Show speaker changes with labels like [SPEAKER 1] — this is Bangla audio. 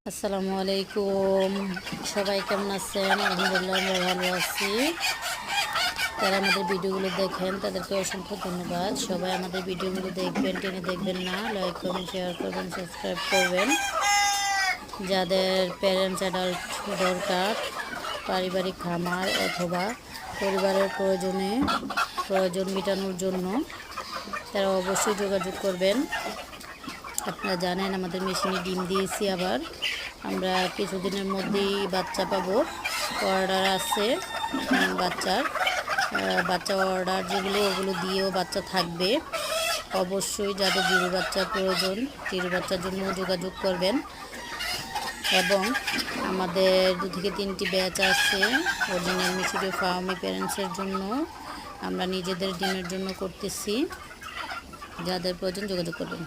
[SPEAKER 1] আসসালামু আলাইকুম। সবাই কেমন আছেন? আলহামদুলিল্লাহ আমরা ভালো আছি। যারা আমাদের ভিডিওগুলো দেখেন তাদেরকে অসংখ্য ধন্যবাদ। সবাই আমাদের ভিডিওগুলো দেখবেন, টেনে দেখবেন না, লাইক করবেন, শেয়ার করবেন, সাবস্ক্রাইব করবেন। যাদের প্যারেন্টস অ্যাডাল্ট দরকার, পারিবারিক খামার অথবা পরিবারের প্রয়োজন মেটানোর জন্য তারা অবশ্যই যোগাযোগ করবেন। আপনারা জানেন আমাদের মেশিনে ডিম দিয়েছি, আবার আমরা কিছুদিনের মধ্যেই বাচ্চা পাবো। অর্ডার আছে বাচ্চা অর্ডার যেগুলো, ওগুলো দিয়েও বাচ্চা থাকবে। অবশ্যই যাদের জিরো বাচ্চার প্রয়োজন, জিরো বাচ্চার জন্য যোগাযোগ করবেন। এবং আমাদের 2 থেকে 3টি ব্যাচ আছে অরিজিনাল মিশরীয় ফার্মি প্যারেন্টসের জন্য। আমরা নিজেদের ডিমের জন্য করতেছি। যাদের প্রয়োজন যোগাযোগ করবেন।